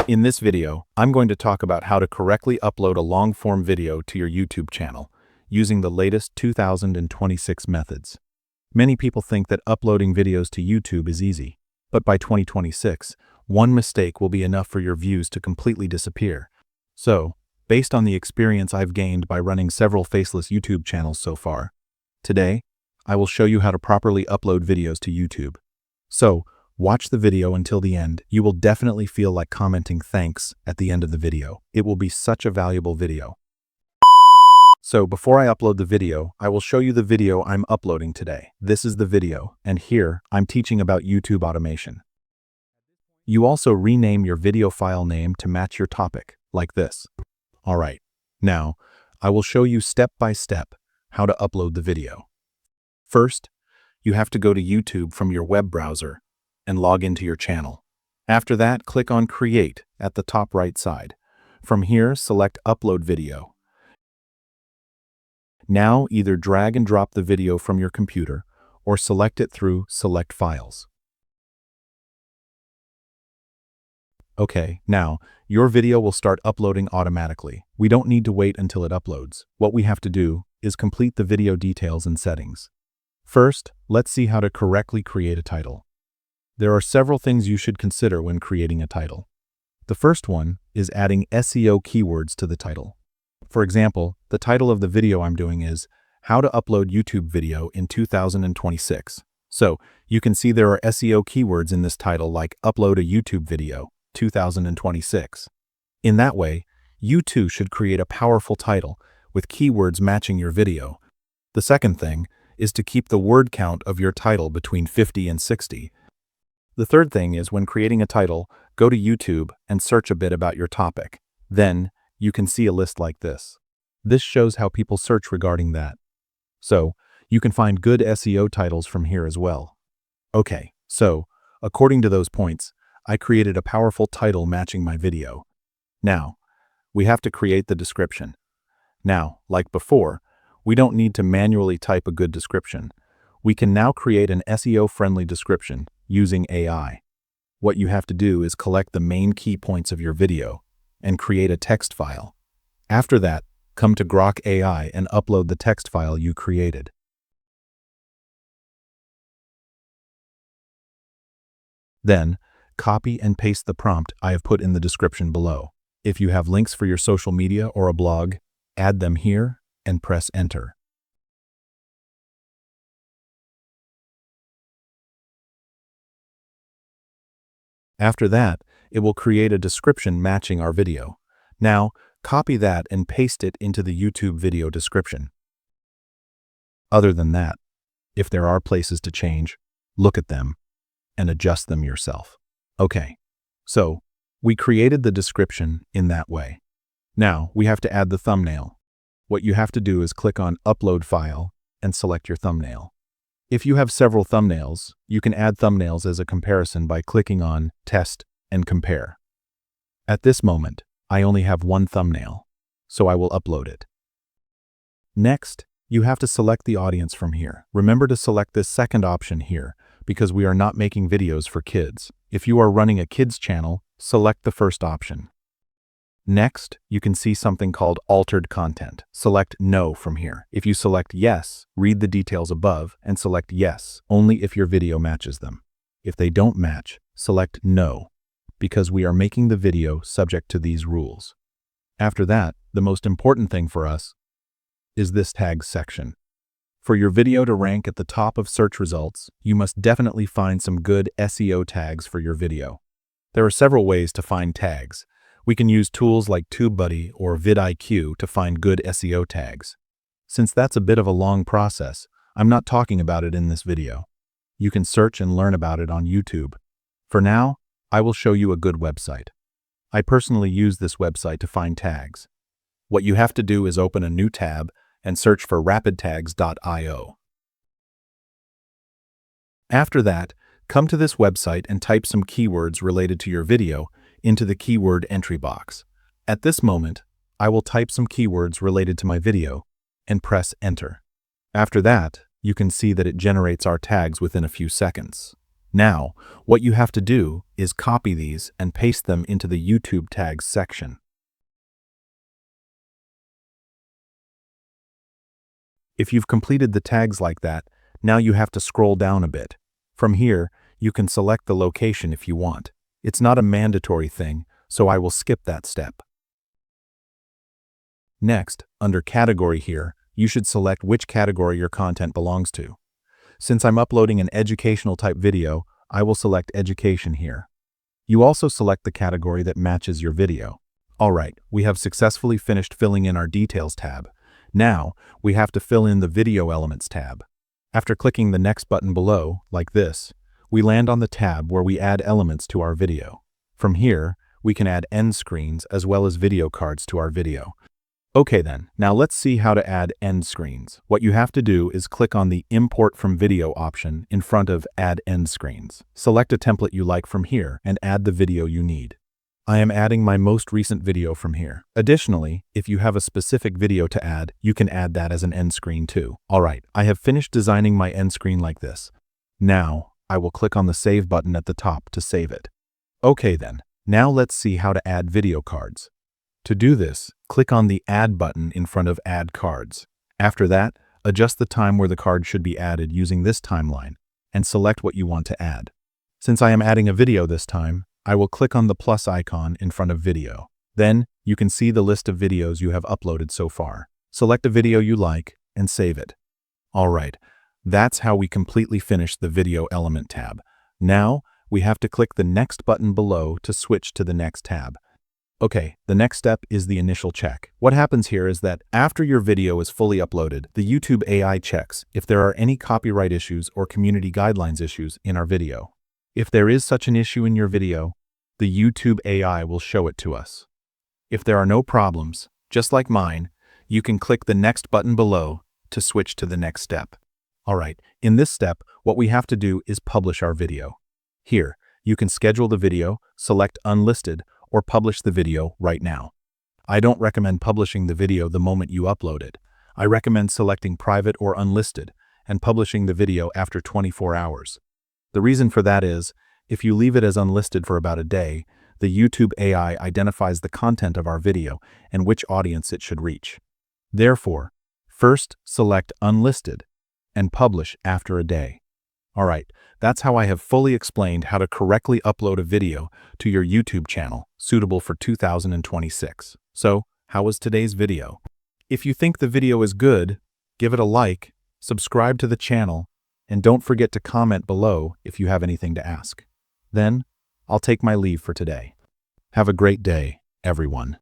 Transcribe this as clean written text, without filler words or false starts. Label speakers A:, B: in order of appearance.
A: In this video, I'm going to talk about how to correctly upload a long-form video to your YouTube channel using the latest 2026 methods. Many people think that uploading videos to YouTube is easy, but by 2026, one mistake will be enough for your views to completely disappear. So, based on the experience I've gained by running several faceless YouTube channels so far, today, I will show you how to properly upload videos to YouTube. So, watch the video until the end. You will definitely feel like commenting thanks at the end of the video. It will be such a valuable video. So before I upload the video, I will show you the video I'm uploading today. This is the video, and here I'm teaching about YouTube automation. You also rename your video file name to match your topic, like this. Alright, now I will show you step by step how to upload the video. First, you have to go to YouTube from your web browser and log into your channel. After that, click on Create at the top right side. From here, select Upload Video. Now, either drag and drop the video from your computer or select it through Select Files. Okay, now, your video will start uploading automatically. We don't need to wait until it uploads. What we have to do is complete the video details and settings. First, let's see how to correctly create a title. There are several things you should consider when creating a title. The first one is adding SEO keywords to the title. For example, the title of the video I'm doing is How to Upload YouTube Video in 2026. So, you can see there are SEO keywords in this title like Upload a YouTube Video 2026. In that way, you too should create a powerful title with keywords matching your video. The second thing is to keep the word count of your title between 50 and 60. The third thing is when creating a title, go to YouTube and search a bit about your topic. Then, you can see a list like this. This shows how people search regarding that. So, you can find good SEO titles from here as well. Okay, so, according to those points, I created a powerful title matching my video. Now, we have to create the description. Now, like before, we don't need to manually type a good description. We can now create an SEO-friendly description using AI. What you have to do is collect the main key points of your video and create a text file. After that, come to Grok AI and upload the text file you created. Then, copy and paste the prompt I have put in the description below. If you have links for your social media or a blog, add them here and press Enter. After that, it will create a description matching our video. Now, copy that and paste it into the YouTube video description. Other than that, if there are places to change, look at them and adjust them yourself. Okay, so we created the description in that way. Now, we have to add the thumbnail. What you have to do is click on Upload File and select your thumbnail. If you have several thumbnails, you can add thumbnails as a comparison by clicking on Test and Compare. At this moment, I only have one thumbnail, so I will upload it. Next, you have to select the audience from here. Remember to select this second option here, because we are not making videos for kids. If you are running a kids channel, select the first option. Next, you can see something called Altered Content. Select No from here. If you select Yes, read the details above and select Yes, only if your video matches them. If they don't match, select No, because we are making the video subject to these rules. After that, the most important thing for us is this tags section. For your video to rank at the top of search results, you must definitely find some good SEO tags for your video. There are several ways to find tags. We can use tools like TubeBuddy or vidIQ to find good SEO tags. Since that's a bit of a long process, I'm not talking about it in this video. You can search and learn about it on YouTube. For now, I will show you a good website. I personally use this website to find tags. What you have to do is open a new tab and search for rapidtags.io. After that, come to this website and type some keywords related to your video into the keyword entry box. At this moment, I will type some keywords related to my video and press Enter. After that, you can see that it generates our tags within a few seconds. Now, what you have to do is copy these and paste them into the YouTube tags section. If you've completed the tags like that, now you have to scroll down a bit. From here, you can select the location if you want. It's not a mandatory thing, so I will skip that step. Next, under Category here, you should select which category your content belongs to. Since I'm uploading an educational type video, I will select Education here. You also select the category that matches your video. Alright, we have successfully finished filling in our Details tab. Now, we have to fill in the Video Elements tab. After clicking the next button below, like this, we land on the tab where we add elements to our video. From here, we can add end screens as well as video cards to our video. Okay then, now let's see how to add end screens. What you have to do is click on the Import from Video option in front of Add End Screens. Select a template you like from here and add the video you need. I am adding my most recent video from here. Additionally, if you have a specific video to add, you can add that as an end screen too. Alright, I have finished designing my end screen like this. Now, I will click on the Save button at the top to save it. Okay then, now let's see how to add video cards. To do this, click on the Add button in front of Add Cards. After that, adjust the time where the card should be added using this timeline, and select what you want to add. Since I am adding a video this time, I will click on the plus icon in front of Video. Then, you can see the list of videos you have uploaded so far. Select a video you like and save it. Alright, that's how we completely finish the Video Element tab. Now, we have to click the next button below to switch to the next tab. Okay, the next step is the initial check. What happens here is that after your video is fully uploaded, the YouTube AI checks if there are any copyright issues or community guidelines issues in our video. If there is such an issue in your video, the YouTube AI will show it to us. If there are no problems, just like mine, you can click the next button below to switch to the next step. Alright, in this step, what we have to do is publish our video. Here, you can schedule the video, select Unlisted, or publish the video right now. I don't recommend publishing the video the moment you upload it. I recommend selecting Private or Unlisted and publishing the video after 24 hours. The reason for that is, if you leave it as unlisted for about a day, the YouTube AI identifies the content of our video and which audience it should reach. Therefore, first select Unlisted and publish after a day. Alright, that's how I have fully explained how to correctly upload a video to your YouTube channel, suitable for 2026. So, how was today's video? If you think the video is good, give it a like, subscribe to the channel, and don't forget to comment below if you have anything to ask. Then, I'll take my leave for today. Have a great day, everyone.